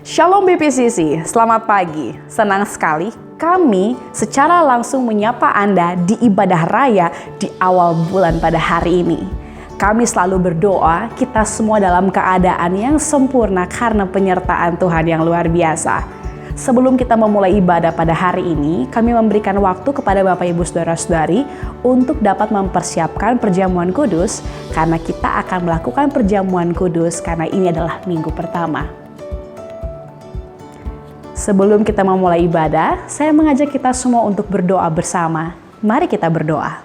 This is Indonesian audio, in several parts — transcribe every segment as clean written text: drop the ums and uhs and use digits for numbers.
Shalom BPCC, selamat pagi. Senang sekali kami secara langsung menyapa Anda di ibadah raya di awal bulan pada hari ini. Kami selalu berdoa kita semua dalam keadaan yang sempurna karena penyertaan Tuhan yang luar biasa. Sebelum kita memulai ibadah pada hari ini, kami memberikan waktu kepada Bapak Ibu Saudara-saudari untuk dapat mempersiapkan perjamuan kudus karena kita akan melakukan perjamuan kudus karena ini adalah minggu pertama. Sebelum kita memulai ibadah, saya mengajak kita semua untuk berdoa bersama. Mari kita berdoa.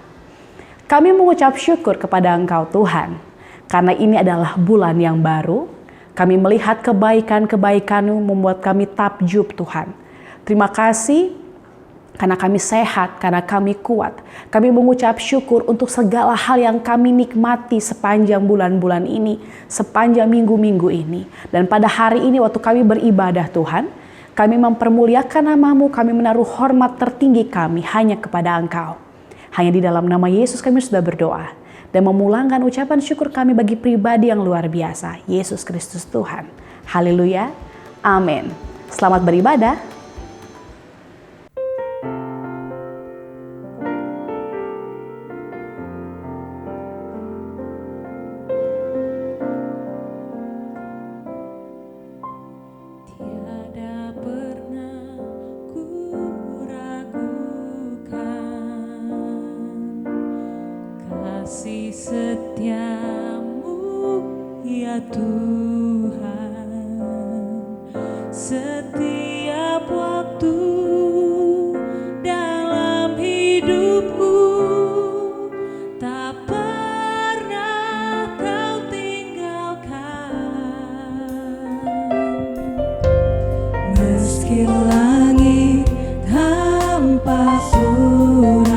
Kami mengucap syukur kepada Engkau Tuhan, karena ini adalah bulan yang baru. Kami melihat kebaikan-kebaikan-Mu membuat kami takjub Tuhan. Terima kasih karena kami sehat, karena kami kuat. Kami mengucap syukur untuk segala hal yang kami nikmati sepanjang bulan-bulan ini, sepanjang minggu-minggu ini. Dan pada hari ini waktu kami beribadah Tuhan, kami mempermuliakan nama-Mu, kami menaruh hormat tertinggi kami hanya kepada Engkau. Hanya di dalam nama Yesus kami sudah berdoa dan memulangkan ucapan syukur kami bagi pribadi yang luar biasa, Yesus Kristus Tuhan. Haleluya, amin. Selamat beribadah. Kasih setiamu ya Tuhan, setiap waktu dalam hidupku, tak pernah Kau tinggalkan. Meski langit tampak suram,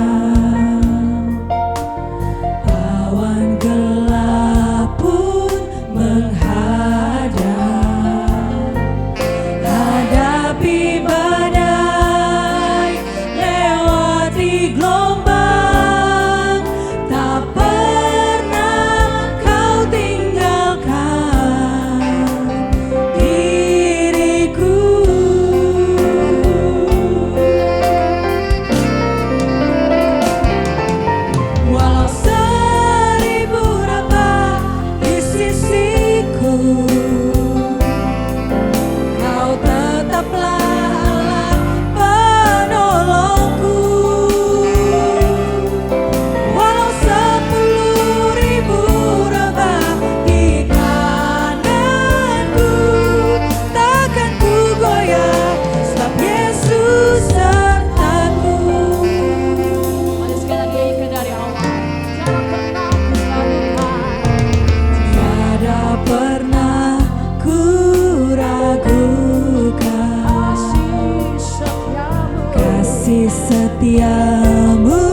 setiamu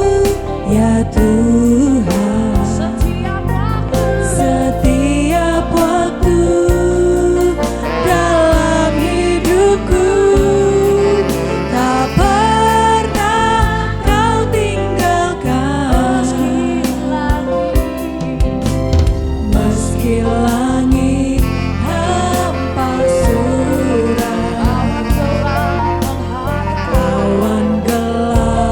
ya Tuhan, setiap waktu dalam hidupku, tak pernah Kau tinggalkan. Meski langit tampak suram, awan gelap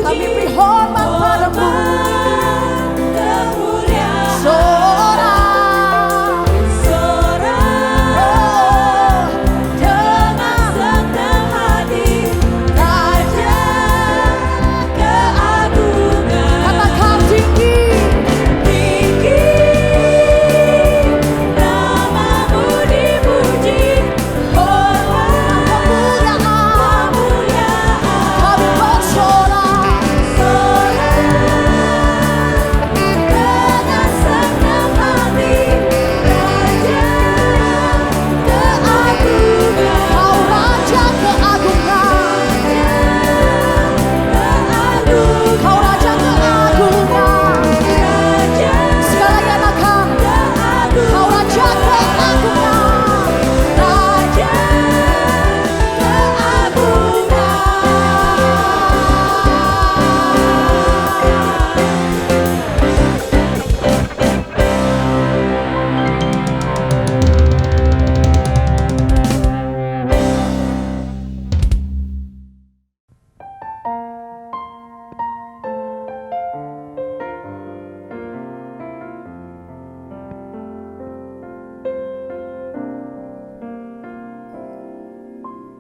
Kami beri hormat padamu.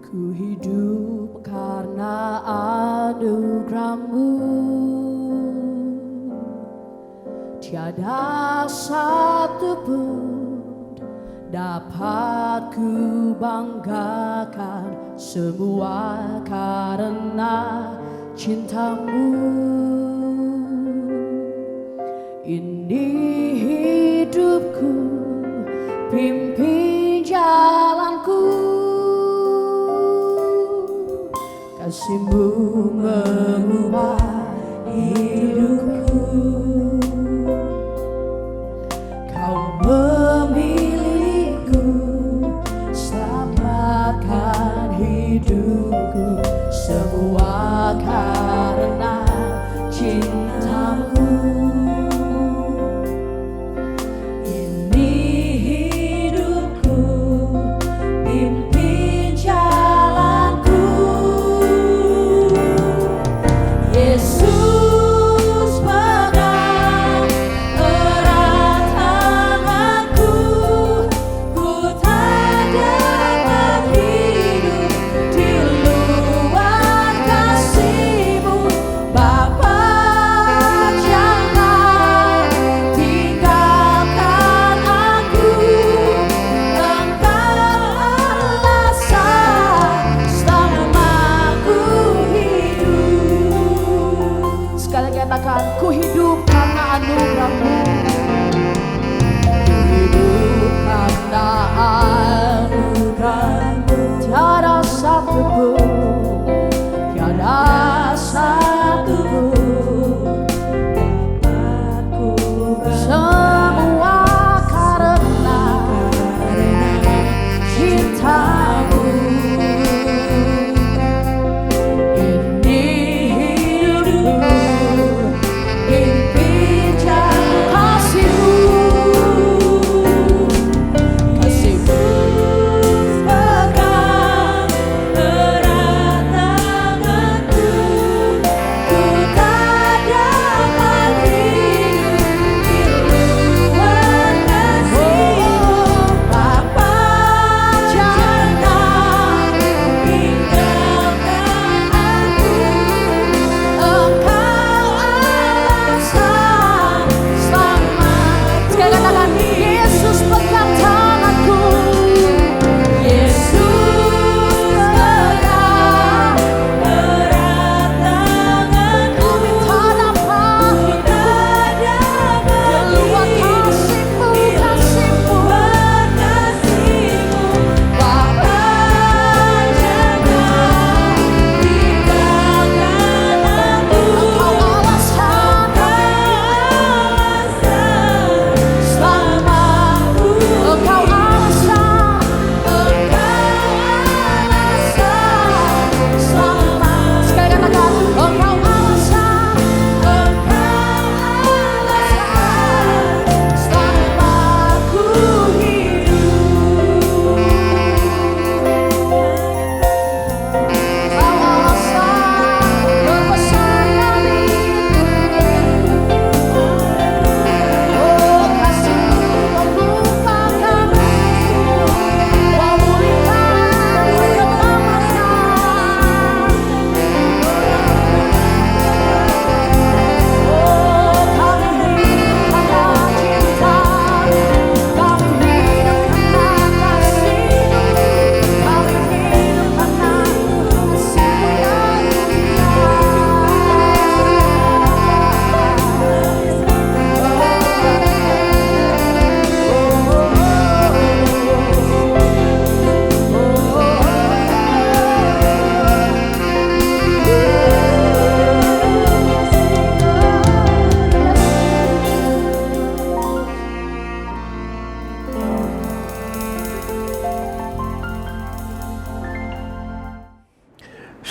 Ku hidup karena anugerah-Mu, tiada satu pun dapat ku banggakan, semua karena cinta-Mu. Ini hidupku, pimpin jalanku, kasih-Mu mengubah hidupku. Kau memilihku, selamatkan hidupku, semua karena cinta-Mu. Ini hidupku, pimpin jalanku, Yesus pegang erat tanganku, ku tak dapat hidup di luar kasih-Mu. Bapa, jangan tinggalkan aku, Engkaulah alasan selama ku hidup.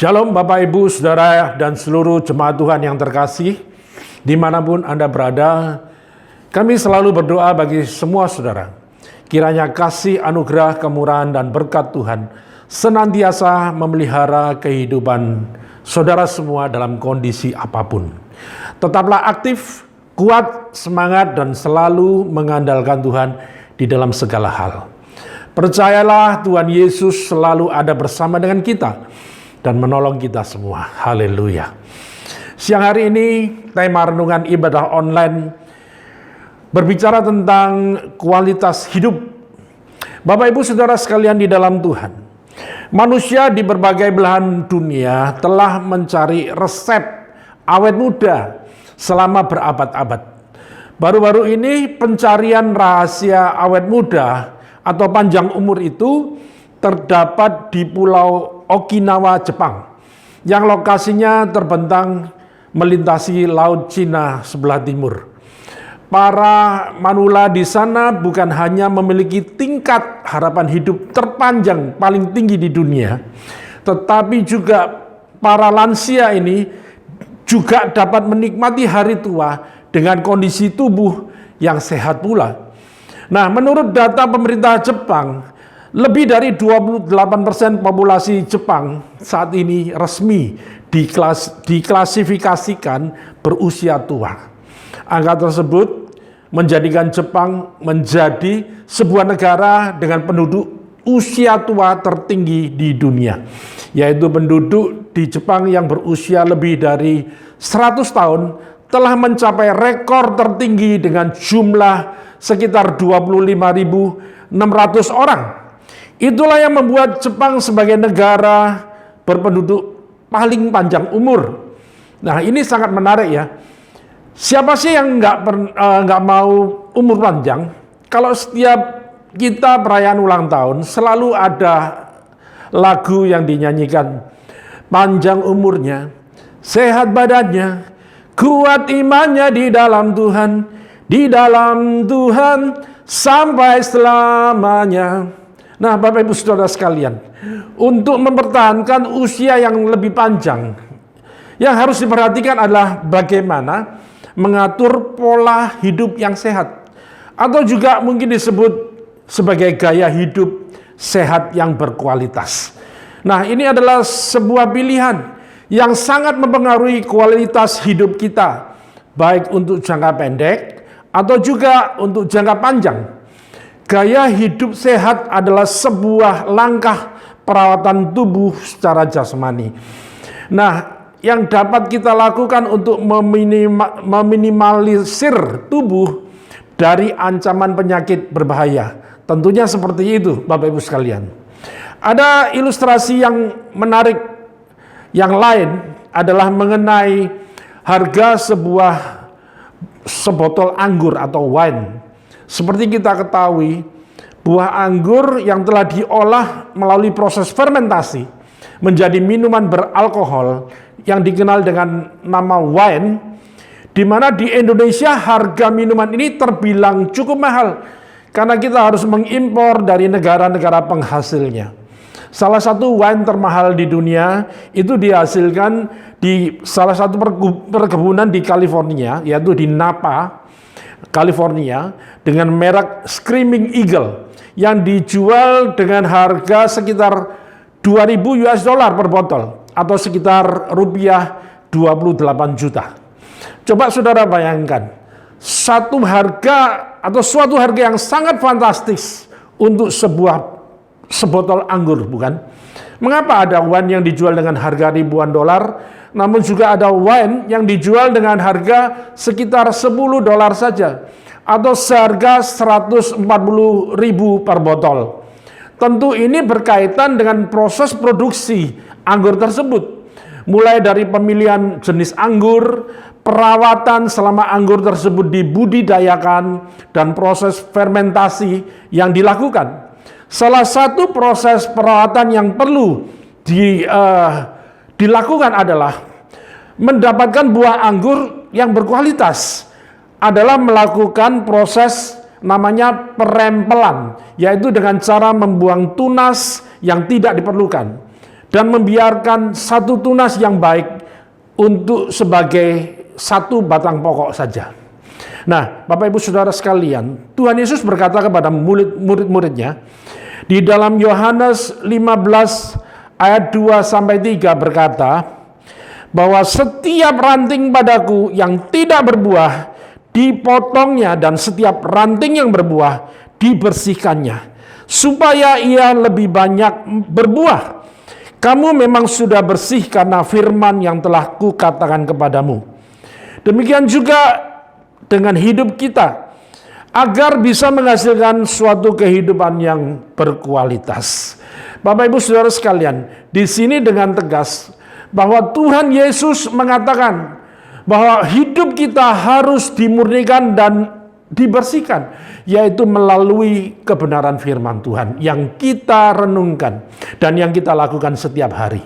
Shalom Bapak Ibu, Saudara, dan seluruh jemaat Tuhan yang terkasih, dimanapun Anda berada. Kami selalu berdoa bagi semua saudara. Kiranya kasih, anugerah, kemurahan, dan berkat Tuhan senantiasa memelihara kehidupan saudara semua dalam kondisi apapun. Tetaplah aktif, kuat, semangat, dan selalu mengandalkan Tuhan di dalam segala hal. Percayalah Tuhan Yesus selalu ada bersama dengan kita dan menolong kita semua. Haleluya. Siang hari ini tema renungan ibadah online berbicara tentang kualitas hidup. Bapak Ibu Saudara sekalian di dalam Tuhan, manusia di berbagai belahan dunia telah mencari resep awet muda selama berabad-abad. Baru-baru ini pencarian rahasia awet muda atau panjang umur itu terdapat di Pulau Okinawa, Jepang, yang lokasinya terbentang melintasi Laut Cina sebelah timur. Para manula di sana bukan hanya memiliki tingkat harapan hidup terpanjang paling tinggi di dunia, tetapi juga para lansia ini juga dapat menikmati hari tua dengan kondisi tubuh yang sehat pula. Nah, menurut data pemerintah Jepang, lebih dari 28% populasi Jepang saat ini resmi diklasifikasikan berusia tua. Angka tersebut menjadikan Jepang menjadi sebuah negara dengan penduduk usia tua tertinggi di dunia, yaitu penduduk di Jepang yang berusia lebih dari 100 tahun telah mencapai rekor tertinggi dengan jumlah sekitar 25.600 orang. Itulah yang membuat Jepang sebagai negara berpenduduk paling panjang umur. Nah, ini sangat menarik ya. Siapa sih yang nggak mau umur panjang? Kalau setiap kita perayaan ulang tahun selalu ada lagu yang dinyanyikan, panjang umurnya, sehat badannya, kuat imannya di dalam Tuhan sampai selamanya. Nah, Bapak Ibu Saudara sekalian, untuk mempertahankan usia yang lebih panjang, yang harus diperhatikan adalah bagaimana mengatur pola hidup yang sehat, atau juga mungkin disebut sebagai gaya hidup sehat yang berkualitas. Nah, ini adalah sebuah pilihan yang sangat mempengaruhi kualitas hidup kita, baik untuk jangka pendek atau juga untuk jangka panjang. Gaya hidup sehat adalah sebuah langkah perawatan tubuh secara jasmani. Nah, yang dapat kita lakukan untuk meminimalisir tubuh dari ancaman penyakit berbahaya. Tentunya seperti itu, Bapak Ibu sekalian. Ada ilustrasi yang menarik yang lain adalah mengenai harga sebotol anggur atau wine. Seperti kita ketahui, buah anggur yang telah diolah melalui proses fermentasi menjadi minuman beralkohol yang dikenal dengan nama wine, di mana di Indonesia harga minuman ini terbilang cukup mahal karena kita harus mengimpor dari negara-negara penghasilnya. Salah satu wine termahal di dunia itu dihasilkan di salah satu perkebunan di California, yaitu di Napa, California, dengan merek Screaming Eagle yang dijual dengan harga sekitar 2.000 US dollar per botol atau sekitar rupiah 28 juta. Coba saudara bayangkan, suatu harga yang sangat fantastis untuk sebotol anggur, bukan? Mengapa ada wine yang dijual dengan harga ribuan dolar, namun juga ada wine yang dijual dengan harga sekitar 10 dolar saja, atau seharga 140.000 per botol. Tentu ini berkaitan dengan proses produksi anggur tersebut, mulai dari pemilihan jenis anggur, perawatan selama anggur tersebut dibudidayakan, dan proses fermentasi yang dilakukan. Salah satu proses perawatan yang perlu dilakukan adalah mendapatkan buah anggur yang berkualitas, adalah melakukan proses namanya perempelan, yaitu dengan cara membuang tunas yang tidak diperlukan. dan membiarkan satu tunas yang baik untuk sebagai satu batang pokok saja. Nah, Bapak Ibu Saudara sekalian, Tuhan Yesus berkata kepada murid-muridnya di dalam Yohanes 15 ayat 2-3 berkata bahwa setiap ranting padaku yang tidak berbuah dipotongnya, dan setiap ranting yang berbuah dibersihkannya, supaya ia lebih banyak berbuah. Kamu memang sudah bersih karena firman yang telah kukatakan kepadamu. Demikian juga dengan hidup kita, agar bisa menghasilkan suatu kehidupan yang berkualitas. Bapak Ibu Saudara sekalian, di sini dengan tegas bahwa Tuhan Yesus mengatakan bahwa hidup kita harus dimurnikan dan dibersihkan, yaitu melalui kebenaran firman Tuhan yang kita renungkan dan yang kita lakukan setiap hari.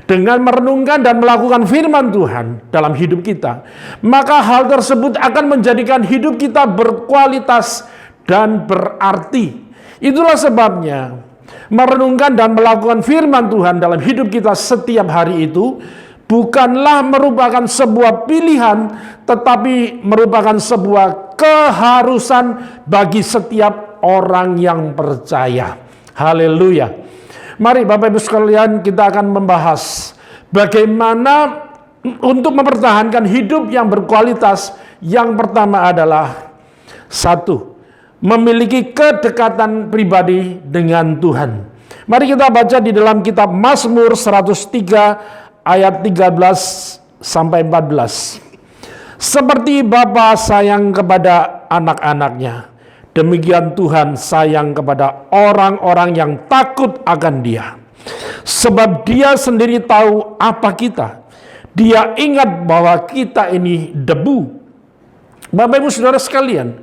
Dengan merenungkan dan melakukan firman Tuhan dalam hidup kita, maka hal tersebut akan menjadikan hidup kita berkualitas dan berarti. Itulah sebabnya merenungkan dan melakukan firman Tuhan dalam hidup kita setiap hari itu bukanlah merupakan sebuah pilihan, tetapi merupakan sebuah keharusan bagi setiap orang yang percaya. Haleluya. Mari Bapak Ibu sekalian, kita akan membahas bagaimana untuk mempertahankan hidup yang berkualitas. Yang pertama adalah satu, memiliki kedekatan pribadi dengan Tuhan. Mari kita baca di dalam kitab Mazmur 103 ayat 13-14. Seperti bapa sayang kepada anak-anaknya, demikian Tuhan sayang kepada orang-orang yang takut akan Dia. Sebab Dia sendiri tahu apa kita. Dia ingat bahwa kita ini debu. Bapak Ibu Saudara sekalian,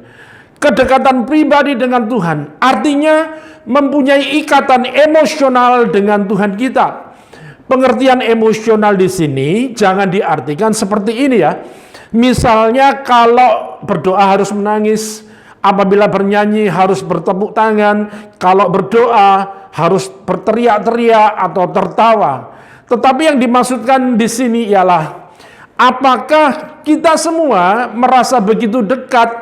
kedekatan pribadi dengan Tuhan artinya mempunyai ikatan emosional dengan Tuhan kita. Pengertian emosional di sini jangan diartikan seperti ini ya. Misalnya kalau berdoa harus menangis, apabila bernyanyi harus bertepuk tangan, kalau berdoa harus berteriak-teriak atau tertawa. Tetapi yang dimaksudkan di sini ialah apakah kita semua merasa begitu dekat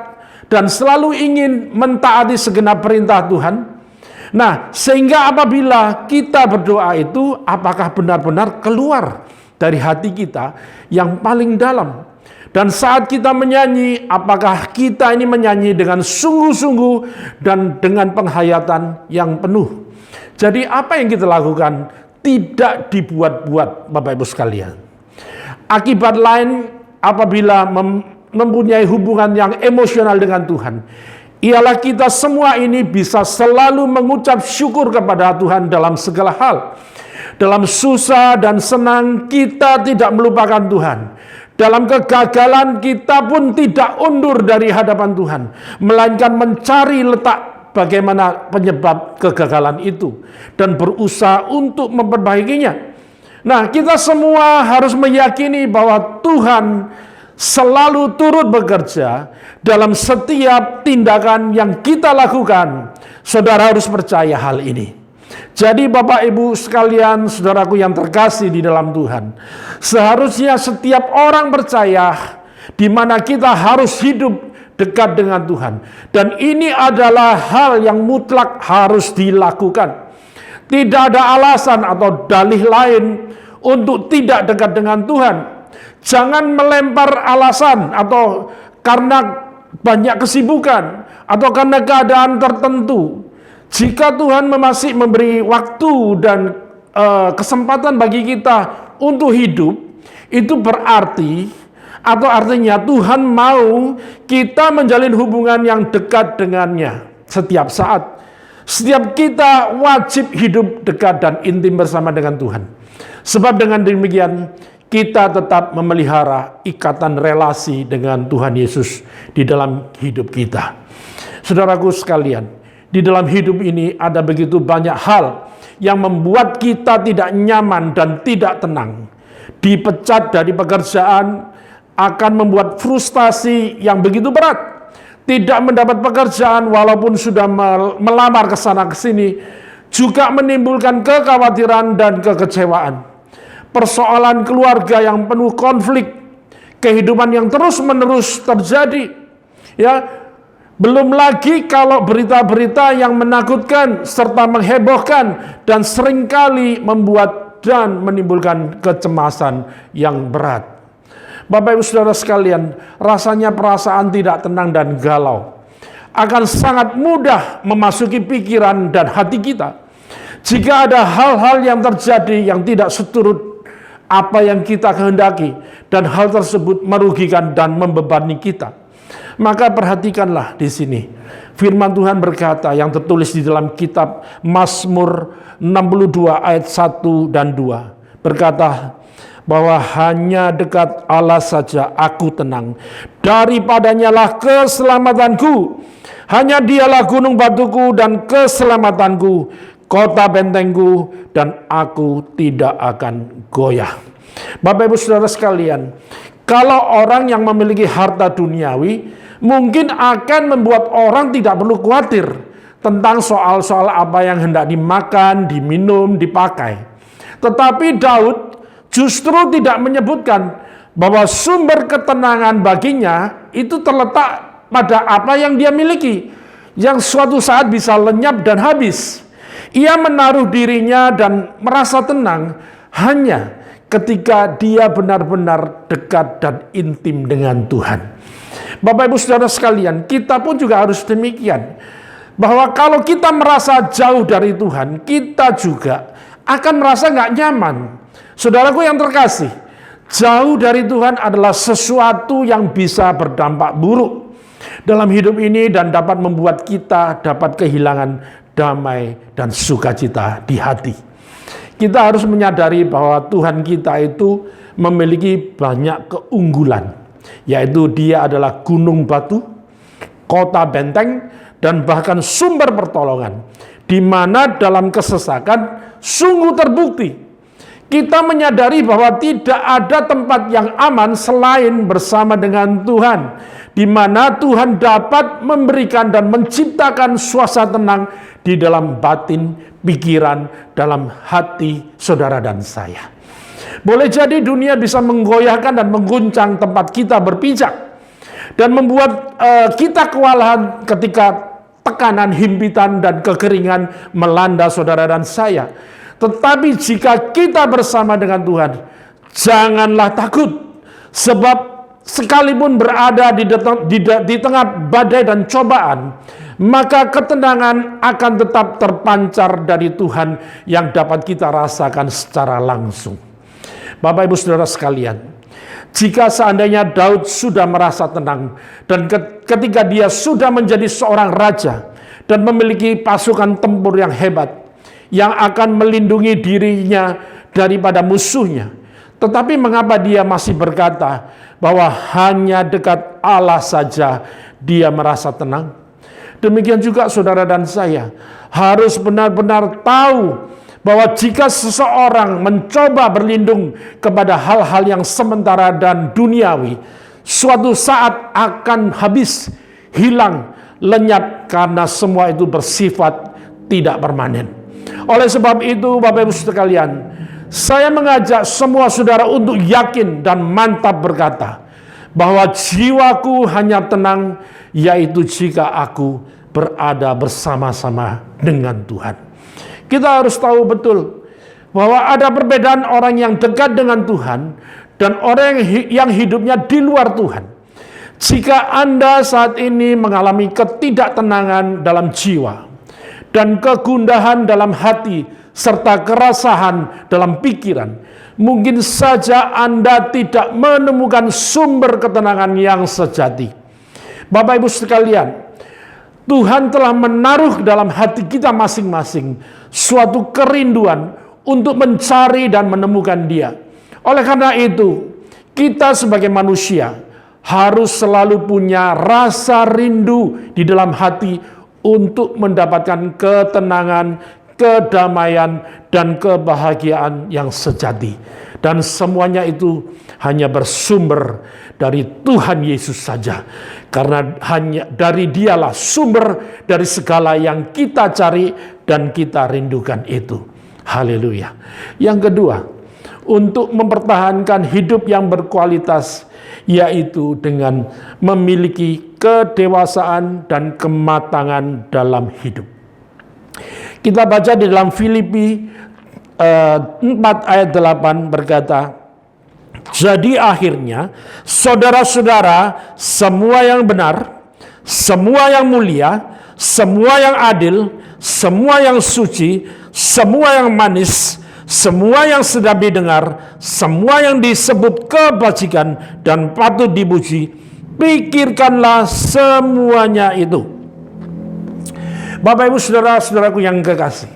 dan selalu ingin mentaati segenap perintah Tuhan? Nah, sehingga apabila kita berdoa itu apakah benar-benar keluar dari hati kita yang paling dalam? Dan saat kita menyanyi, apakah kita ini menyanyi dengan sungguh-sungguh dan dengan penghayatan yang penuh? Jadi apa yang kita lakukan tidak dibuat-buat, Bapak Ibu sekalian. Akibat lain apabila mempunyai hubungan yang emosional dengan Tuhan, ialah kita semua ini bisa selalu mengucap syukur kepada Tuhan dalam segala hal. Dalam susah dan senang kita tidak melupakan Tuhan. Dalam kegagalan kita pun tidak undur dari hadapan Tuhan, melainkan mencari letak bagaimana penyebab kegagalan itu dan berusaha untuk memperbaikinya. Nah, kita semua harus meyakini bahwa Tuhan selalu turut bekerja dalam setiap tindakan yang kita lakukan. Saudara harus percaya hal ini. Jadi Bapak Ibu sekalian, saudaraku yang terkasih di dalam Tuhan, seharusnya setiap orang percaya di mana kita harus hidup dekat dengan Tuhan. Dan ini adalah hal yang mutlak harus dilakukan. Tidak ada alasan atau dalih lain untuk tidak dekat dengan Tuhan. Jangan melempar alasan atau karena banyak kesibukan atau karena keadaan tertentu. Jika Tuhan masih memberi waktu dan kesempatan bagi kita untuk hidup, itu berarti atau artinya Tuhan mau kita menjalin hubungan yang dekat dengannya setiap saat. Setiap kita wajib hidup dekat dan intim bersama dengan Tuhan. Sebab dengan demikian kita tetap memelihara ikatan relasi dengan Tuhan Yesus di dalam hidup kita. Saudaraku sekalian, di dalam hidup ini ada begitu banyak hal yang membuat kita tidak nyaman dan tidak tenang. Dipecat dari pekerjaan akan membuat frustasi yang begitu berat. Tidak mendapat pekerjaan walaupun sudah melamar ke sana ke sini juga menimbulkan kekhawatiran dan kekecewaan. Persoalan keluarga yang penuh konflik, kehidupan yang terus-menerus terjadi. Ya, belum lagi kalau berita-berita yang menakutkan serta menghebohkan dan seringkali membuat dan menimbulkan kecemasan yang berat. Bapak Ibu Saudara sekalian, rasanya perasaan tidak tenang dan galau akan sangat mudah memasuki pikiran dan hati kita jika ada hal-hal yang terjadi yang tidak seturut apa yang kita kehendaki dan hal tersebut merugikan dan membebani kita. Maka perhatikanlah di sini. Firman Tuhan berkata yang tertulis di dalam kitab Mazmur 62 ayat 1 dan 2. Berkata bahwa hanya dekat Allah saja aku tenang. Daripadanya lah keselamatanku. Hanya dialah gunung batuku dan keselamatanku, kota bentengku, dan aku tidak akan goyah. Bapak Ibu Saudara sekalian, kalau orang yang memiliki harta duniawi mungkin akan membuat orang tidak perlu khawatir tentang soal-soal apa yang hendak dimakan, diminum, dipakai. Tetapi Daud justru tidak menyebutkan bahwa sumber ketenangan baginya itu terletak pada apa yang dia miliki, yang suatu saat bisa lenyap dan habis. Ia menaruh dirinya dan merasa tenang hanya ketika dia benar-benar dekat dan intim dengan Tuhan. Bapak Ibu Saudara sekalian, kita pun juga harus demikian. Bahwa kalau kita merasa jauh dari Tuhan, kita juga akan merasa nggak nyaman. Saudaraku yang terkasih, jauh dari Tuhan adalah sesuatu yang bisa berdampak buruk dalam hidup ini dan dapat membuat kita dapat kehilangan damai dan sukacita di hati. Kita harus menyadari bahwa Tuhan kita itu memiliki banyak keunggulan, yaitu Dia adalah gunung batu, kota benteng, dan bahkan sumber pertolongan, di mana dalam kesesakan sungguh terbukti kita menyadari bahwa tidak ada tempat yang aman selain bersama dengan Tuhan, di mana Tuhan dapat memberikan dan menciptakan suasana tenang di dalam batin, pikiran, dalam hati saudara dan saya. Boleh jadi dunia bisa menggoyahkan dan mengguncang tempat kita berpijak dan membuat kita kewalahan ketika tekanan, himpitan, dan kekeringan melanda saudara dan saya. Tetapi jika kita bersama dengan Tuhan, janganlah takut, sebab sekalipun berada di tengah badai dan cobaan, maka ketenangan akan tetap terpancar dari Tuhan yang dapat kita rasakan secara langsung. Bapak Ibu Saudara sekalian, jika seandainya Daud sudah merasa tenang dan ketika dia sudah menjadi seorang raja dan memiliki pasukan tempur yang hebat yang akan melindungi dirinya daripada musuhnya, tetapi mengapa dia masih berkata bahwa hanya dekat Allah saja dia merasa tenang? Demikian juga saudara dan saya harus benar-benar tahu bahwa jika seseorang mencoba berlindung kepada hal-hal yang sementara dan duniawi, suatu saat akan habis, hilang, lenyap, karena semua itu bersifat tidak permanen. Oleh sebab itu, Bapak Ibu sekalian, saya mengajak semua saudara untuk yakin dan mantap berkata bahwa jiwaku hanya tenang, yaitu jika aku berada bersama-sama dengan Tuhan. Kita harus tahu betul bahwa ada perbedaan orang yang dekat dengan Tuhan dan orang yang hidupnya di luar Tuhan. Jika Anda saat ini mengalami ketidaktenangan dalam jiwa dan kegundahan dalam hati serta kerasahan dalam pikiran, mungkin saja Anda tidak menemukan sumber ketenangan yang sejati. Bapak Ibu sekalian, Tuhan telah menaruh dalam hati kita masing-masing suatu kerinduan untuk mencari dan menemukan Dia. Oleh karena itu, kita sebagai manusia harus selalu punya rasa rindu di dalam hati untuk mendapatkan ketenangan, kedamaian, dan kebahagiaan yang sejati. Dan semuanya itu hanya bersumber dari Tuhan Yesus saja. Karena hanya dari Dialah sumber dari segala yang kita cari dan kita rindukan itu. Haleluya. Yang kedua, untuk mempertahankan hidup yang berkualitas, yaitu dengan memiliki kedewasaan dan kematangan dalam hidup. Kita baca di dalam Filipi 4 ayat 8 berkata, jadi akhirnya saudara-saudara, semua yang benar, semua yang mulia, semua yang adil, semua yang suci, semua yang manis, semua yang sedap didengar, semua yang disebut kebajikan dan patut dipuji, pikirkanlah semuanya itu. Bapak Ibu saudara-saudaraku yang kekasih,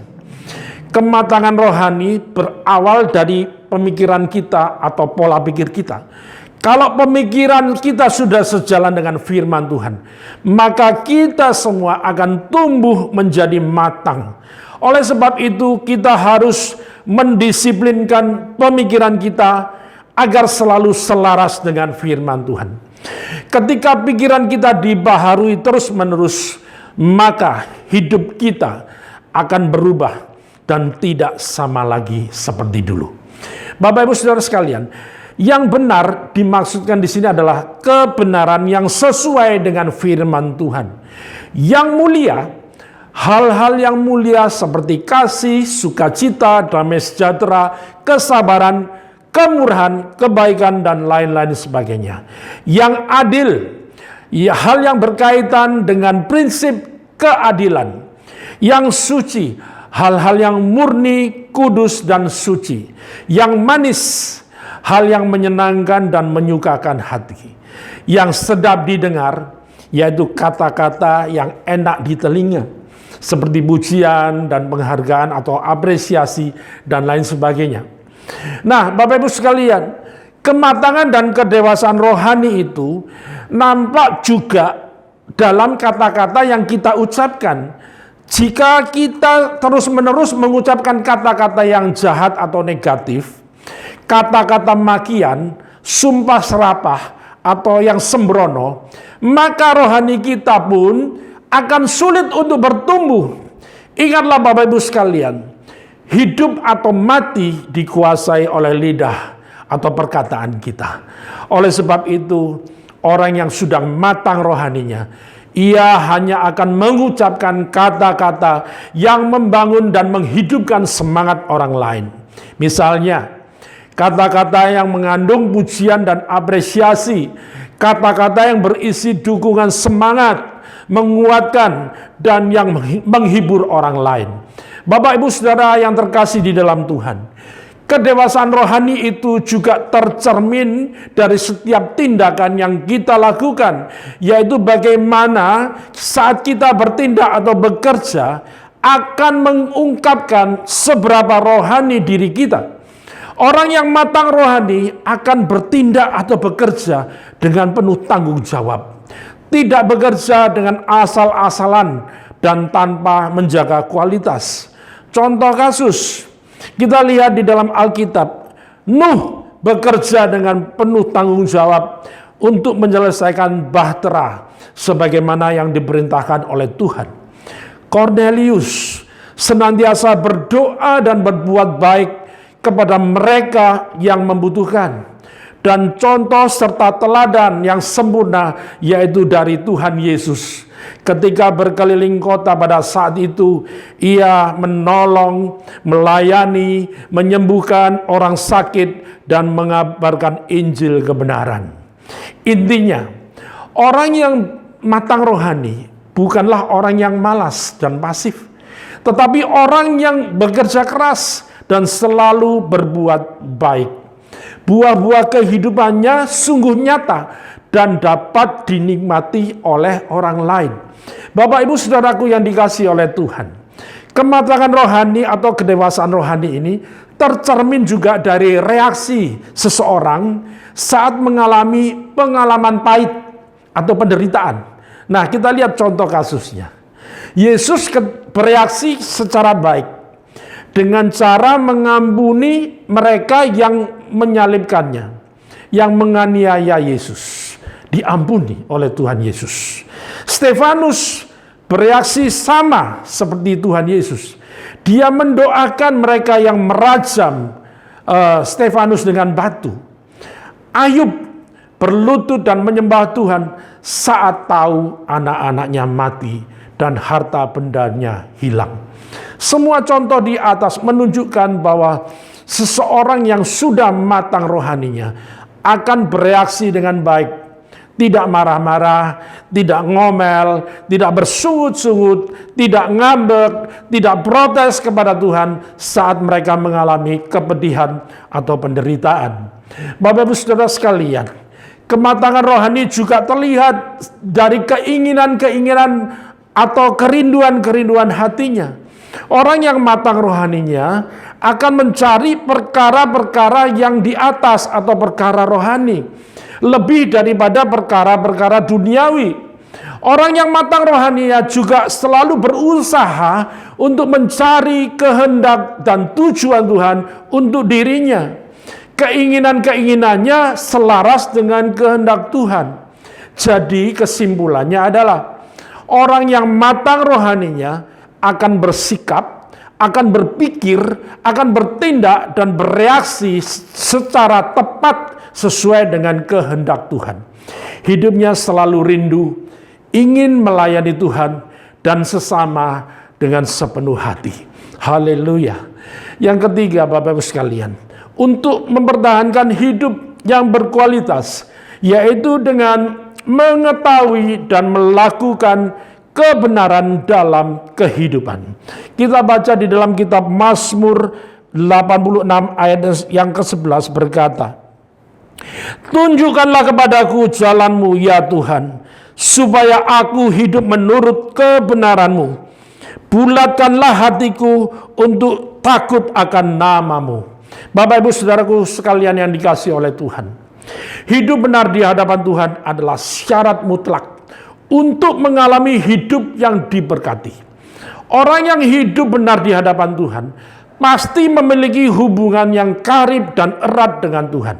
kematangan rohani berawal dari pemikiran kita atau pola pikir kita. Kalau pemikiran kita sudah sejalan dengan firman Tuhan, maka kita semua akan tumbuh menjadi matang. Oleh sebab itu kita harus mendisiplinkan pemikiran kita agar selalu selaras dengan firman Tuhan. Ketika pikiran kita dibaharui terus-menerus, maka hidup kita akan berubah dan tidak sama lagi seperti dulu. Bapak Ibu Saudara sekalian, yang benar dimaksudkan di sini adalah kebenaran yang sesuai dengan firman Tuhan. Yang mulia, hal-hal yang mulia seperti kasih, sukacita, damai sejahtera, kesabaran, kemurahan, kebaikan, dan lain-lain sebagainya. Yang adil, ya, hal yang berkaitan dengan prinsip keadilan. Yang suci, hal-hal yang murni, kudus, dan suci. Yang manis, hal yang menyenangkan dan menyukakan hati. Yang sedap didengar, yaitu kata-kata yang enak di telinga, seperti pujian dan penghargaan atau apresiasi dan lain sebagainya. Nah, Bapak Ibu sekalian, kematangan dan kedewasaan rohani itu nampak juga dalam kata-kata yang kita ucapkan. Jika kita terus-menerus mengucapkan kata-kata yang jahat atau negatif, kata-kata makian, sumpah serapah, atau yang sembrono, maka rohani kita pun akan sulit untuk bertumbuh. Ingatlah Bapak Ibu sekalian, hidup atau mati dikuasai oleh lidah atau perkataan kita. Oleh sebab itu, orang yang sudah matang rohaninya, ia hanya akan mengucapkan kata-kata yang membangun dan menghidupkan semangat orang lain. Misalnya, kata-kata yang mengandung pujian dan apresiasi, kata-kata yang berisi dukungan semangat, menguatkan, dan yang menghibur orang lain. Bapak Ibu Saudara yang terkasih di dalam Tuhan, kedewasaan rohani itu juga tercermin dari setiap tindakan yang kita lakukan, yaitu bagaimana saat kita bertindak atau bekerja akan mengungkapkan seberapa rohani diri kita. Orang yang matang rohani akan bertindak atau bekerja dengan penuh tanggung jawab, tidak bekerja dengan asal-asalan dan tanpa menjaga kualitas. Contoh kasus, kita lihat di dalam Alkitab, Nuh bekerja dengan penuh tanggung jawab untuk menyelesaikan bahtera sebagaimana yang diperintahkan oleh Tuhan. Cornelius senantiasa berdoa dan berbuat baik kepada mereka yang membutuhkan. Dan contoh serta teladan yang sempurna yaitu dari Tuhan Yesus. Ketika berkeliling kota pada saat itu, ia menolong, melayani, menyembuhkan orang sakit, dan mengabarkan Injil kebenaran. Intinya, orang yang matang rohani bukanlah orang yang malas dan pasif, tetapi orang yang bekerja keras dan selalu berbuat baik. Buah-buah kehidupannya sungguh nyata dan dapat dinikmati oleh orang lain. Bapak Ibu Saudaraku yang dikasihi oleh Tuhan, kematangan rohani atau kedewasaan rohani ini tercermin juga dari reaksi seseorang saat mengalami pengalaman pahit atau penderitaan. Nah, kita lihat contoh kasusnya. Yesus bereaksi secara baik dengan cara mengampuni mereka yang menyalibkannya, yang menganiaya Yesus. Diampuni oleh Tuhan Yesus. Stefanus bereaksi sama seperti Tuhan Yesus. Dia mendoakan mereka yang merajam Stefanus dengan batu. Ayub berlutut dan menyembah Tuhan saat tahu anak-anaknya mati dan harta bendanya hilang. Semua contoh di atas menunjukkan bahwa seseorang yang sudah matang rohaninya akan bereaksi dengan baik. Tidak marah-marah, tidak ngomel, tidak bersungut-sungut, tidak ngambek, tidak protes kepada Tuhan saat mereka mengalami kepedihan atau penderitaan. Bapak Ibu Saudara sekalian, kematangan rohani juga terlihat dari keinginan-keinginan atau kerinduan-kerinduan hatinya. Orang yang matang rohaninya akan mencari perkara-perkara yang di atas atau perkara rohani, lebih daripada perkara-perkara duniawi. Orang yang matang rohaninya juga selalu berusaha untuk mencari kehendak dan tujuan Tuhan untuk dirinya. Keinginan-keinginannya selaras dengan kehendak Tuhan. Jadi kesimpulannya adalah orang yang matang rohaninya akan bersikap, akan berpikir, akan bertindak dan bereaksi secara tepat sesuai dengan kehendak Tuhan. Hidupnya selalu rindu, ingin melayani Tuhan dan sesama dengan sepenuh hati. Haleluya. Yang ketiga, Bapak Ibu sekalian, untuk mempertahankan hidup yang berkualitas, yaitu dengan mengetahui dan melakukan kebenaran dalam kehidupan. Kita baca di dalam kitab Mazmur 86 ayat yang ke-11 berkata, "Tunjukkanlah kepadaku jalan-Mu ya Tuhan, supaya aku hidup menurut kebenaran-Mu. Bulatkanlah hatiku untuk takut akan nama-Mu." Bapak Ibu Saudaraku sekalian yang dikasihi oleh Tuhan, hidup benar di hadapan Tuhan adalah syarat mutlak untuk mengalami hidup yang diberkati. Orang yang hidup benar di hadapan Tuhan pasti memiliki hubungan yang karib dan erat dengan Tuhan.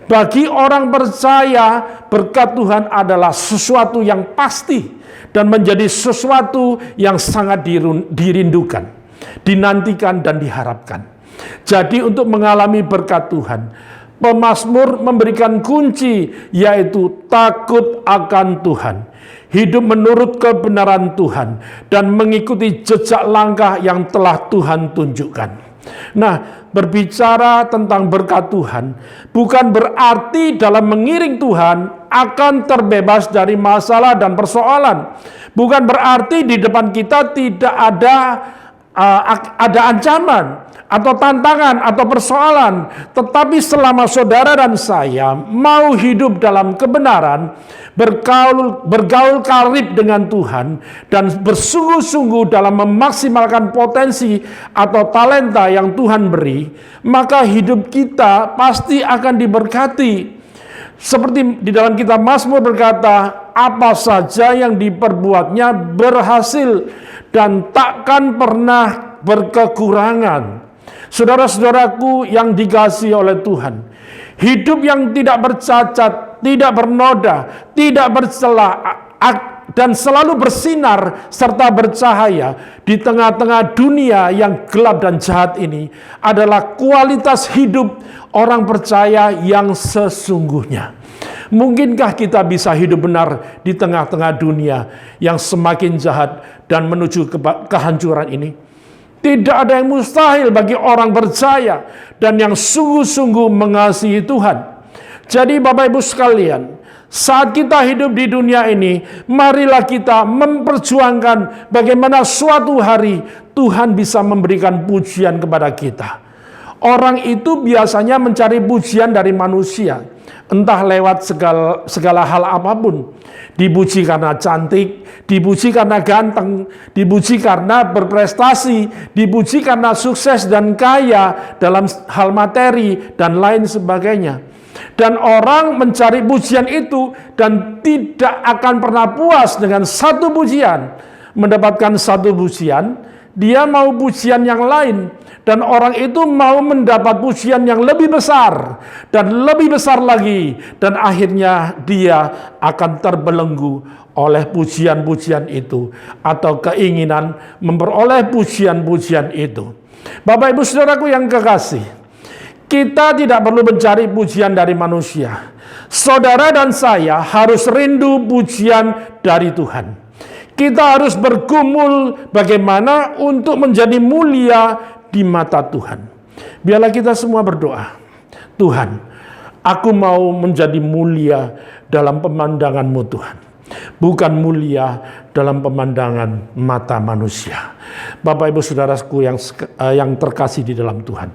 Bagi orang percaya, berkat Tuhan adalah sesuatu yang pasti dan menjadi sesuatu yang sangat dirindukan, dinantikan dan diharapkan. Jadi untuk mengalami berkat Tuhan, pemazmur memberikan kunci, yaitu takut akan Tuhan, hidup menurut kebenaran Tuhan, dan mengikuti jejak langkah yang telah Tuhan tunjukkan. Nah, berbicara tentang berkat Tuhan bukan berarti dalam mengiring Tuhan akan terbebas dari masalah dan persoalan. Bukan berarti di depan kita tidak ada ancaman atau tantangan atau persoalan. Tetapi selama saudara dan saya mau hidup dalam kebenaran, bergaul karib dengan Tuhan, dan bersungguh-sungguh dalam memaksimalkan potensi atau talenta yang Tuhan beri, maka hidup kita pasti akan diberkati. Seperti di dalam kitab Mazmur berkata, apa saja yang diperbuatnya berhasil dan takkan pernah berkekurangan. Saudara-saudaraku yang dikasihi oleh Tuhan, hidup yang tidak bercacat, tidak bernoda, tidak bercela, dan selalu bersinar serta bercahaya di tengah-tengah dunia yang gelap dan jahat ini adalah kualitas hidup orang percaya yang sesungguhnya. Mungkinkah kita bisa hidup benar di tengah-tengah dunia yang semakin jahat dan menuju kehancuran ini? Tidak ada yang mustahil bagi orang percaya dan yang sungguh-sungguh mengasihi Tuhan. Jadi Bapak Ibu sekalian, saat kita hidup di dunia ini, marilah kita memperjuangkan bagaimana suatu hari Tuhan bisa memberikan pujian kepada kita. Orang itu biasanya mencari pujian dari manusia, entah lewat segala hal apapun. Dipuji karena cantik, dipuji karena ganteng, dipuji karena berprestasi, dipuji karena sukses dan kaya dalam hal materi, dan lain sebagainya. Dan orang mencari pujian itu dan tidak akan pernah puas dengan satu pujian. Mendapatkan satu pujian, dia mau pujian yang lain, dan orang itu mau mendapat pujian yang lebih besar dan lebih besar lagi, dan akhirnya dia akan terbelenggu oleh pujian-pujian itu atau keinginan memperoleh pujian-pujian itu. Bapak Ibu Saudaraku yang kekasih, kita tidak perlu mencari pujian dari manusia. Saudara dan saya harus rindu pujian dari Tuhan. Kita harus bergumul bagaimana untuk menjadi mulia di mata Tuhan. Biarlah kita semua berdoa. Tuhan, aku mau menjadi mulia dalam pemandangan-Mu Tuhan, bukan mulia dalam pemandangan mata manusia. Bapak Ibu Saudaraku yang terkasih di dalam Tuhan,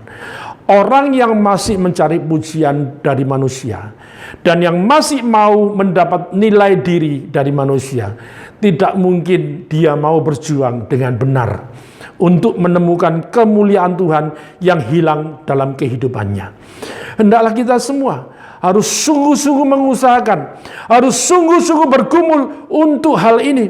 orang yang masih mencari pujian dari manusia dan yang masih mau mendapat nilai diri dari manusia, tidak mungkin dia mau berjuang dengan benar untuk menemukan kemuliaan Tuhan yang hilang dalam kehidupannya. Hendaklah kita semua harus sungguh-sungguh mengusahakan, harus sungguh-sungguh bergumul untuk hal ini,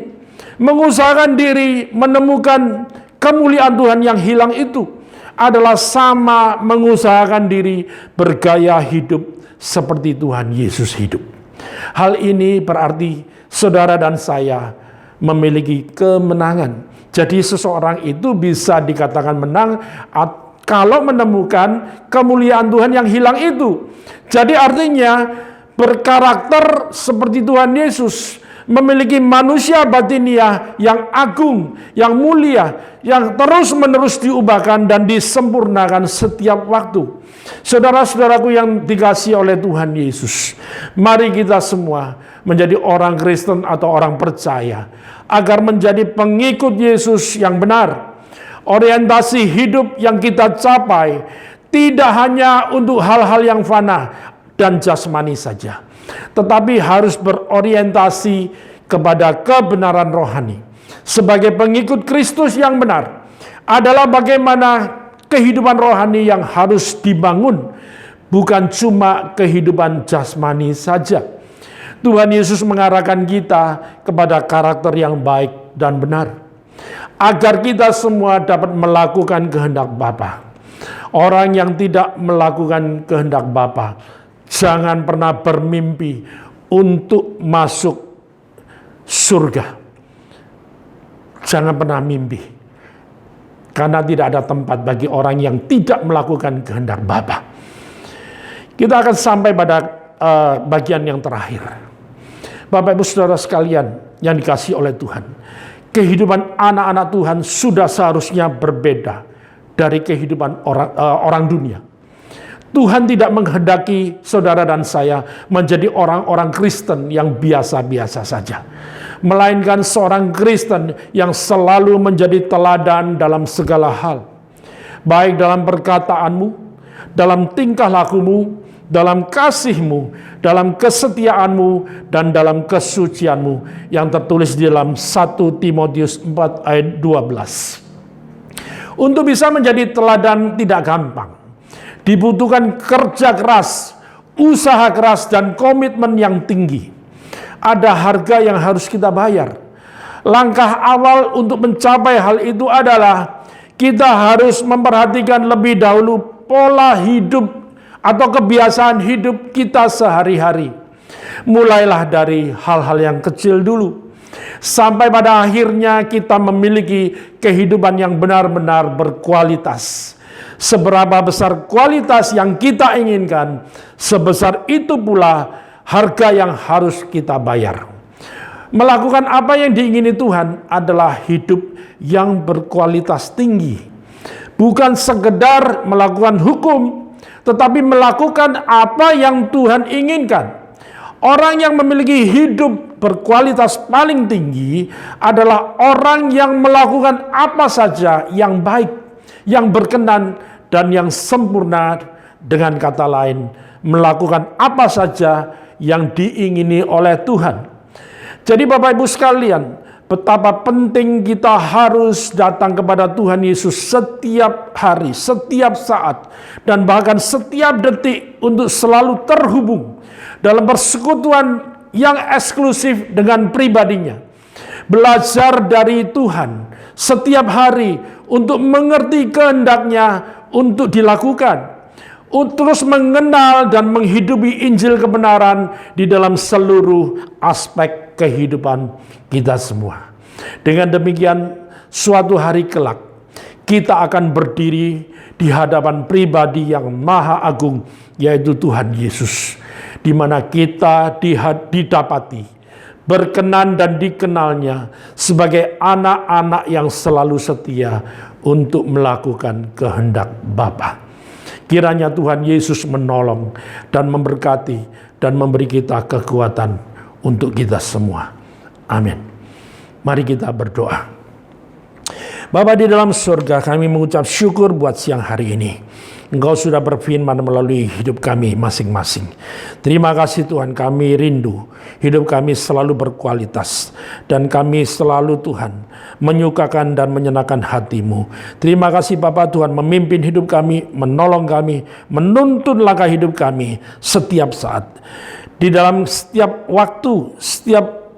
mengusahakan diri menemukan kemuliaan Tuhan yang hilang itu adalah sama mengusahakan diri bergaya hidup seperti Tuhan Yesus hidup. Hal ini berarti saudara dan saya memiliki kemenangan. Jadi seseorang itu bisa dikatakan menang kalau menemukan kemuliaan Tuhan yang hilang itu. Jadi artinya berkarakter seperti Tuhan Yesus, memiliki manusia batiniah yang agung, yang mulia, yang terus-menerus diubahkan dan disempurnakan setiap waktu. Saudara-saudaraku yang dikasihi oleh Tuhan Yesus, mari kita semua menjadi orang Kristen atau orang percaya agar menjadi pengikut Yesus yang benar. Orientasi hidup yang kita capai tidak hanya untuk hal-hal yang fana dan jasmani saja, tetapi harus berorientasi kepada kebenaran rohani. Sebagai pengikut Kristus yang benar adalah bagaimana kehidupan rohani yang harus dibangun, bukan cuma kehidupan jasmani saja. Tuhan Yesus mengarahkan kita kepada karakter yang baik dan benar, agar kita semua dapat melakukan kehendak Bapa. Orang yang tidak melakukan kehendak Bapa, jangan pernah bermimpi untuk masuk surga. Jangan pernah mimpi, karena tidak ada tempat bagi orang yang tidak melakukan kehendak Bapa. Kita akan sampai pada bagian yang terakhir. Bapak Ibu Saudara sekalian yang dikasihi oleh Tuhan, kehidupan anak-anak Tuhan sudah seharusnya berbeda dari kehidupan orang dunia. Tuhan tidak menghendaki saudara dan saya menjadi orang-orang Kristen yang biasa-biasa saja, melainkan seorang Kristen yang selalu menjadi teladan dalam segala hal, baik dalam perkataanmu, dalam tingkah lakumu, dalam kasihmu, dalam kesetiaanmu, dan dalam kesucianmu, yang tertulis di dalam 1 Timotius 4 ayat 12. Untuk bisa menjadi teladan tidak gampang. Dibutuhkan kerja keras, usaha keras, dan komitmen yang tinggi. Ada harga yang harus kita bayar. Langkah awal untuk mencapai hal itu adalah kita harus memperhatikan lebih dahulu pola hidup atau kebiasaan hidup kita sehari-hari. Mulailah dari hal-hal yang kecil dulu, sampai pada akhirnya kita memiliki kehidupan yang benar-benar berkualitas. Seberapa besar kualitas yang kita inginkan, sebesar itu pula harga yang harus kita bayar. Melakukan apa yang diingini Tuhan adalah hidup yang berkualitas tinggi. Bukan sekedar melakukan hukum, tetapi melakukan apa yang Tuhan inginkan. Orang yang memiliki hidup berkualitas paling tinggi adalah orang yang melakukan apa saja yang baik, yang berkenan, dan yang sempurna. Dengan kata lain, melakukan apa saja yang diingini oleh Tuhan. Jadi Bapak Ibu sekalian, betapa penting kita harus datang kepada Tuhan Yesus setiap hari, setiap saat, dan bahkan setiap detik untuk selalu terhubung dalam persekutuan yang eksklusif dengan pribadinya. Belajar dari Tuhan setiap hari untuk mengerti kehendak-Nya untuk dilakukan. Terus mengenal dan menghidupi Injil kebenaran di dalam seluruh aspek kehidupan kita semua. Dengan demikian, suatu hari kelak kita akan berdiri di hadapan pribadi yang maha agung, yaitu Tuhan Yesus, di mana kita didapati, berkenan dan dikenalnya sebagai anak-anak yang selalu setia untuk melakukan kehendak Bapa. Kiranya Tuhan Yesus menolong dan memberkati dan memberi kita kekuatan untuk kita semua. Amin. Mari kita berdoa. Bapa di dalam surga, kami mengucap syukur buat siang hari ini. Engkau sudah berfirman melalui hidup kami masing-masing. Terima kasih Tuhan, kami rindu hidup kami selalu berkualitas, dan kami selalu Tuhan menyukakan dan menyenangkan hati-Mu. Terima kasih Bapa Tuhan, memimpin hidup kami, menolong kami, menuntun langkah hidup kami setiap saat. Di dalam setiap waktu, setiap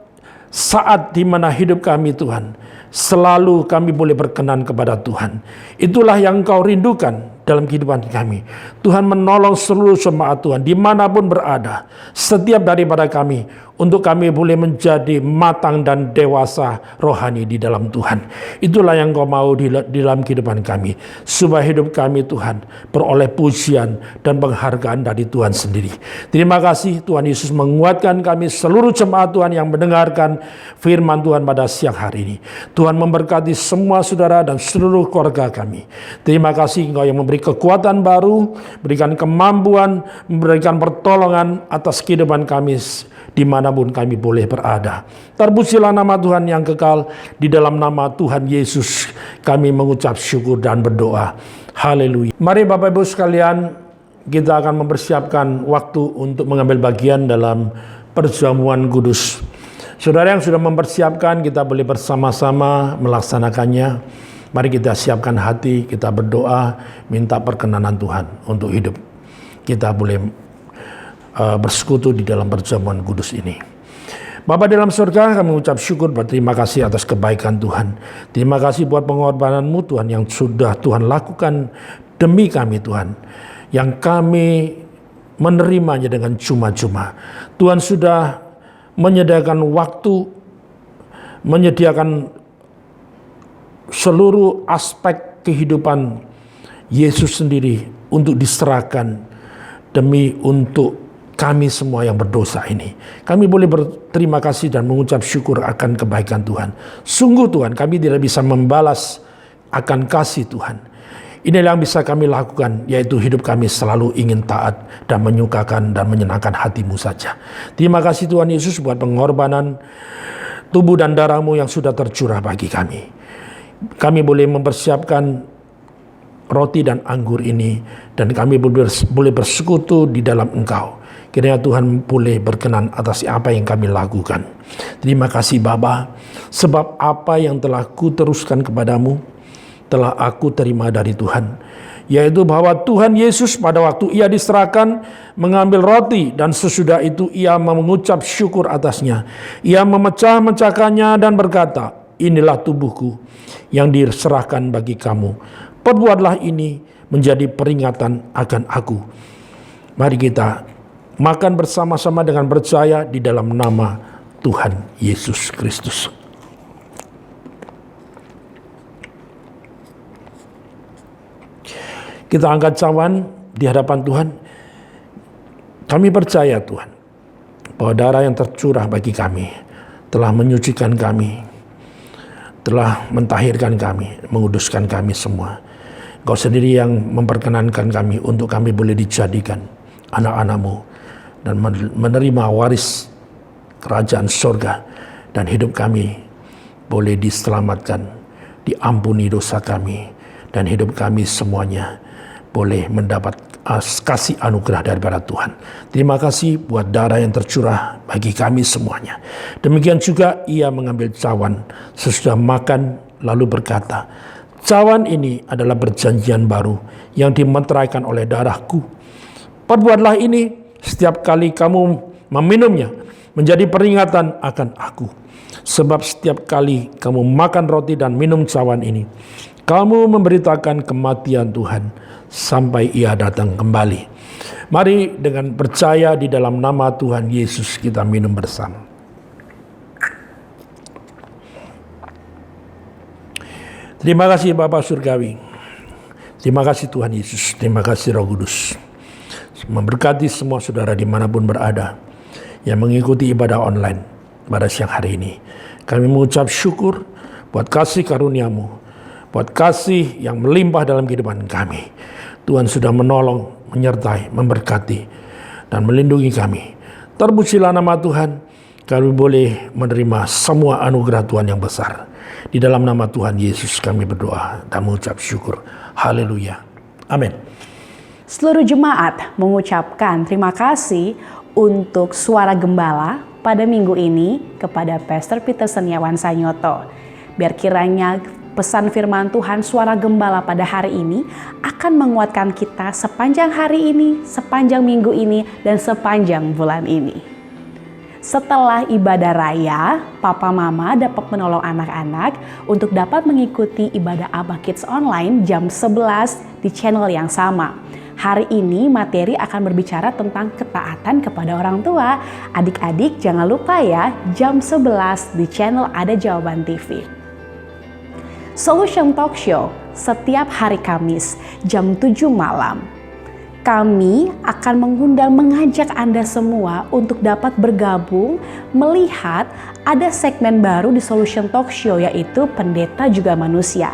saat di mana hidup kami Tuhan, selalu kami boleh berkenan kepada Tuhan. Itulah yang Engkau rindukan dalam kehidupan kami. Tuhan menolong seluruh jemaat Tuhan dimanapun berada, setiap daripada kami, untuk kami boleh menjadi matang dan dewasa rohani di dalam Tuhan. Itulah yang Engkau mau di dalam kehidupan kami, supaya hidup kami Tuhan beroleh pujian dan penghargaan dari Tuhan sendiri. Terima kasih Tuhan Yesus menguatkan kami seluruh jemaat Tuhan yang mendengarkan firman Tuhan pada siang hari ini. Tuhan memberkati semua saudara dan seluruh keluarga kami. Terima kasih Engkau yang memberi kekuatan baru, berikan kemampuan, memberikan pertolongan atas kehidupan kami dimanapun kami boleh berada. Terpujilah nama Tuhan yang kekal. Di dalam nama Tuhan Yesus kami mengucap syukur dan berdoa. Haleluya. Mari Bapak Ibu sekalian, kita akan mempersiapkan waktu untuk mengambil bagian dalam perjamuan kudus. Saudara yang sudah mempersiapkan, kita boleh bersama-sama melaksanakannya. Mari kita siapkan hati, kita berdoa, minta perkenanan Tuhan untuk hidup. Kita boleh bersekutu di dalam perjamuan kudus ini. Bapa dalam surga, kami mengucap syukur, berterima kasih atas kebaikan Tuhan. Terima kasih buat pengorbanan-Mu Tuhan yang sudah Tuhan lakukan demi kami Tuhan, yang kami menerimanya dengan cuma-cuma. Tuhan sudah menyediakan waktu, menyediakan seluruh aspek kehidupan Yesus sendiri untuk diserahkan demi untuk kami semua yang berdosa ini. Kami boleh berterima kasih dan mengucap syukur akan kebaikan Tuhan. Sungguh Tuhan, kami tidak bisa membalas akan kasih Tuhan. Inilah yang bisa kami lakukan, yaitu hidup kami selalu ingin taat dan menyukakan dan menyenangkan hati-Mu saja. Terima kasih Tuhan Yesus buat pengorbanan tubuh dan darah-Mu yang sudah tercurah bagi kami. Kami boleh mempersiapkan roti dan anggur ini, dan kami boleh bersekutu di dalam Engkau. Kiranya Tuhan boleh berkenan atas apa yang kami lakukan. Terima kasih Bapa, sebab apa yang telah kuteruskan kepadamu telah aku terima dari Tuhan, yaitu bahwa Tuhan Yesus pada waktu Ia diserahkan mengambil roti, dan sesudah itu Ia mengucap syukur atasnya. Ia memecah-mecahkannya dan berkata, inilah tubuhku yang diserahkan bagi kamu. Perbuatlah ini menjadi peringatan akan aku. Mari kita makan bersama-sama dengan percaya di dalam nama Tuhan Yesus Kristus. Kita angkat cawan di hadapan Tuhan. Kami percaya Tuhan, bahwa darah yang tercurah bagi kami telah menyucikan kami, telah mentahirkan kami, menguduskan kami semua. Engkau sendiri yang memperkenankan kami untuk kami boleh dijadikan anak-anak-Mu dan menerima waris kerajaan surga, dan hidup kami boleh diselamatkan, diampuni dosa kami, dan hidup kami semuanya boleh mendapat kasih anugerah daripada Tuhan. Terima kasih buat darah yang tercurah bagi kami semuanya. Demikian juga Ia mengambil cawan sesudah makan lalu berkata, cawan ini adalah perjanjian baru yang dimeteraikan oleh darahku. Perbuatlah ini setiap kali kamu meminumnya menjadi peringatan akan aku. Sebab setiap kali kamu makan roti dan minum cawan ini, kamu memberitakan kematian Tuhan sampai Ia datang kembali. Mari dengan percaya di dalam nama Tuhan Yesus kita minum bersama. Terima kasih Bapa Surgawi. Terima kasih Tuhan Yesus. Terima kasih Roh Kudus. Memberkati semua saudara dimanapun berada yang mengikuti ibadah online pada siang hari ini. Kami mengucap syukur buat kasih karunia-Mu, buat kasih yang melimpah dalam kehidupan kami. Tuhan sudah menolong, menyertai, memberkati, dan melindungi kami. Terpujilah nama Tuhan, kami boleh menerima semua anugerah Tuhan yang besar. Di dalam nama Tuhan Yesus kami berdoa dan mengucap syukur. Haleluya. Amin. Seluruh jemaat mengucapkan terima kasih untuk suara gembala pada minggu ini kepada Pastor Peter Seniawan Sanyoto. Biar kiranya pesan firman Tuhan suara gembala pada hari ini akan menguatkan kita sepanjang hari ini, sepanjang minggu ini, dan sepanjang bulan ini. Setelah ibadah raya, Papa Mama dapat menolong anak-anak untuk dapat mengikuti ibadah Abah Kids Online jam 11 di channel yang sama. Hari ini materi akan berbicara tentang ketaatan kepada orang tua. Adik-adik jangan lupa ya, jam 11 di channel Ada Jawaban TV. Solution Talk Show setiap hari Kamis jam 7 malam. Kami akan mengajak Anda semua untuk dapat bergabung melihat ada segmen baru di Solution Talk Show, yaitu Pendeta Juga Manusia.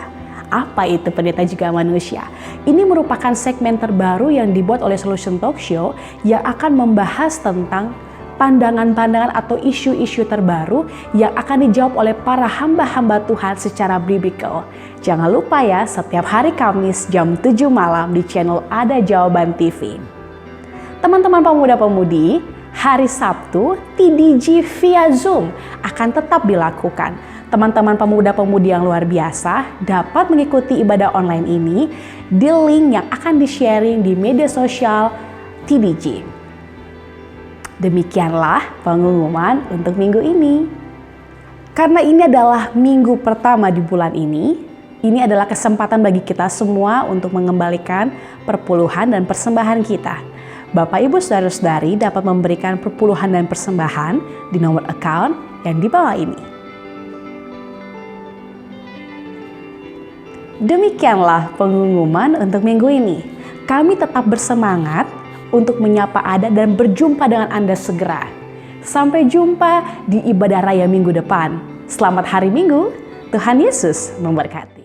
Apa itu Pendeta Juga Manusia? Ini merupakan segmen terbaru yang dibuat oleh Solution Talk Show yang akan membahas tentang pandangan-pandangan atau isu-isu terbaru yang akan dijawab oleh para hamba-hamba Tuhan secara biblical. Jangan lupa ya, setiap hari Kamis jam 7 malam di channel Ada Jawaban TV. Teman-teman pemuda-pemudi, hari Sabtu TDG via Zoom akan tetap dilakukan. Teman-teman pemuda-pemudi yang luar biasa dapat mengikuti ibadah online ini di link yang akan di-sharing di media sosial TDG. Demikianlah pengumuman untuk minggu ini. Karena ini adalah minggu pertama di bulan ini adalah kesempatan bagi kita semua untuk mengembalikan perpuluhan dan persembahan kita. Bapak, Ibu, Saudara-saudari dapat memberikan perpuluhan dan persembahan di nomor account yang di bawah ini. Demikianlah pengumuman untuk minggu ini. Kami tetap bersemangat untuk menyapa Anda dan berjumpa dengan Anda segera. Sampai jumpa di ibadah raya minggu depan. Selamat hari Minggu, Tuhan Yesus memberkati.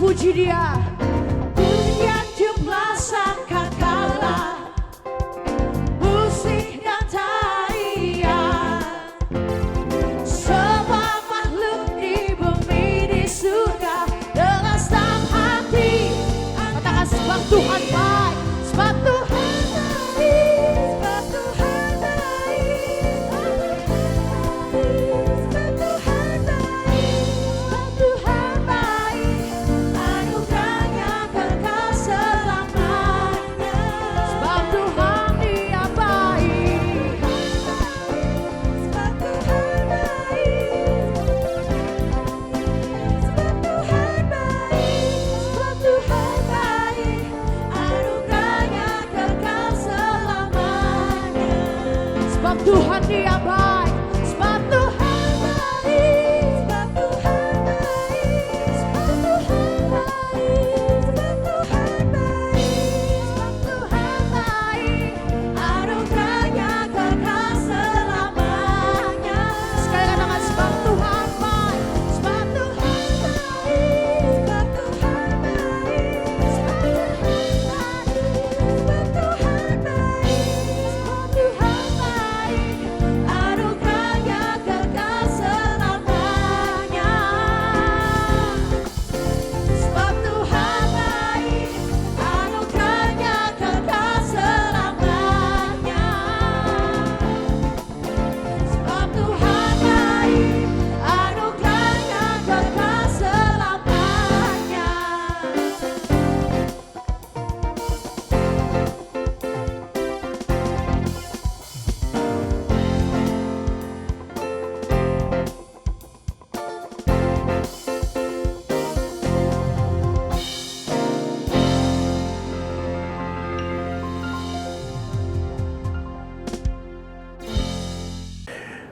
Puji Dia, dunia jumlah sangkakala, musik dan tarian, semua makhluk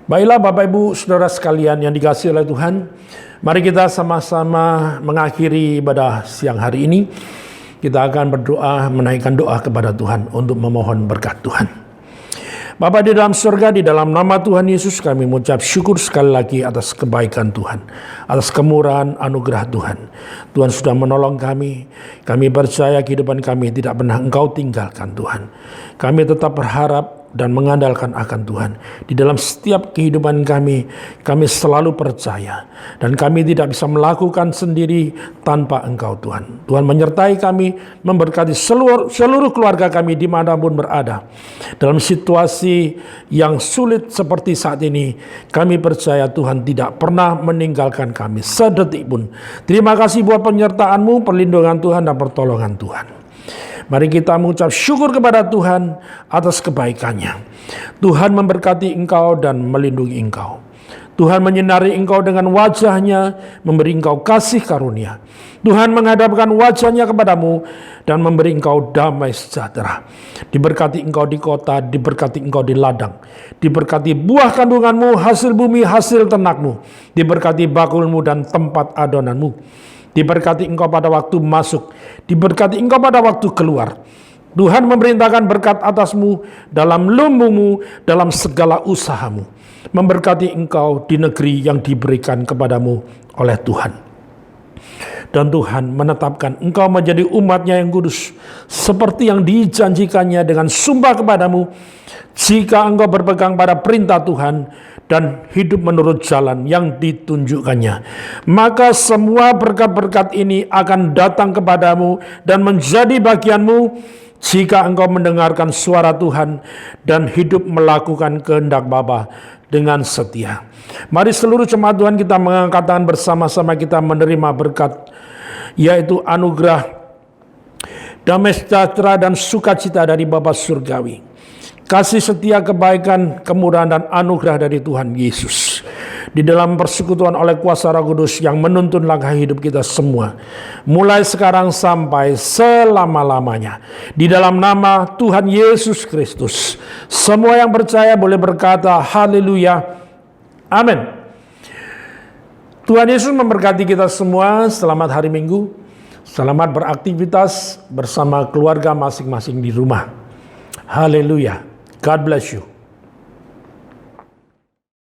Baiklah Bapak Ibu Saudara sekalian yang dikasihi oleh Tuhan, mari kita sama-sama mengakhiri ibadah siang hari ini. Kita akan berdoa, menaikkan doa kepada Tuhan untuk memohon berkat Tuhan. Bapa di dalam surga, di dalam nama Tuhan Yesus kami mengucap syukur sekali lagi atas kebaikan Tuhan, atas kemurahan anugerah Tuhan. Tuhan sudah menolong kami. Kami percaya kehidupan kami tidak pernah Engkau tinggalkan Tuhan. Kami tetap berharap dan mengandalkan akan Tuhan. Di dalam setiap kehidupan kami selalu percaya. Dan kami tidak bisa melakukan sendiri tanpa Engkau Tuhan. Tuhan menyertai kami, memberkati seluruh keluarga kami dimanapun berada. Dalam situasi yang sulit seperti saat ini, kami percaya Tuhan tidak pernah meninggalkan kami sedetik pun. Terima kasih buat penyertaan-Mu, perlindungan Tuhan dan pertolongan Tuhan. Mari kita mengucap syukur kepada Tuhan atas kebaikannya. Tuhan memberkati engkau dan melindungi engkau. Tuhan menyinari engkau dengan wajahnya, memberi engkau kasih karunia. Tuhan menghadapkan wajahnya kepadamu dan memberi engkau damai sejahtera. Diberkati engkau di kota, diberkati engkau di ladang. Diberkati buah kandunganmu, hasil bumi, hasil ternakmu. Diberkati bakulmu dan tempat adonanmu. Diberkati engkau pada waktu masuk, diberkati engkau pada waktu keluar. Tuhan memerintahkan berkat atasmu dalam lumbungmu, dalam segala usahamu. Memberkati engkau di negeri yang diberikan kepadamu oleh Tuhan. Dan Tuhan menetapkan engkau menjadi umatnya yang kudus, seperti yang dijanjikannya dengan sumpah kepadamu, jika engkau berpegang pada perintah Tuhan dan hidup menurut jalan yang ditunjukkannya. Maka semua berkat-berkat ini akan datang kepadamu dan menjadi bagianmu jika engkau mendengarkan suara Tuhan dan hidup melakukan kehendak Bapa dengan setia. Mari seluruh jemaat Tuhan kita mengangkat tangan bersama-sama, kita menerima berkat, yaitu anugerah, damai sejahtera dan sukacita dari Bapa Surgawi. Kasih setia, kebaikan, kemurahan dan anugerah dari Tuhan Yesus. Di dalam persekutuan oleh kuasa Roh Kudus yang menuntun langkah hidup kita semua. Mulai sekarang sampai selama-lamanya. Di dalam nama Tuhan Yesus Kristus. Semua yang percaya boleh berkata haleluya. Amin. Tuhan Yesus memberkati kita semua. Selamat hari Minggu. Selamat beraktivitas bersama keluarga masing-masing di rumah. Haleluya. God bless you.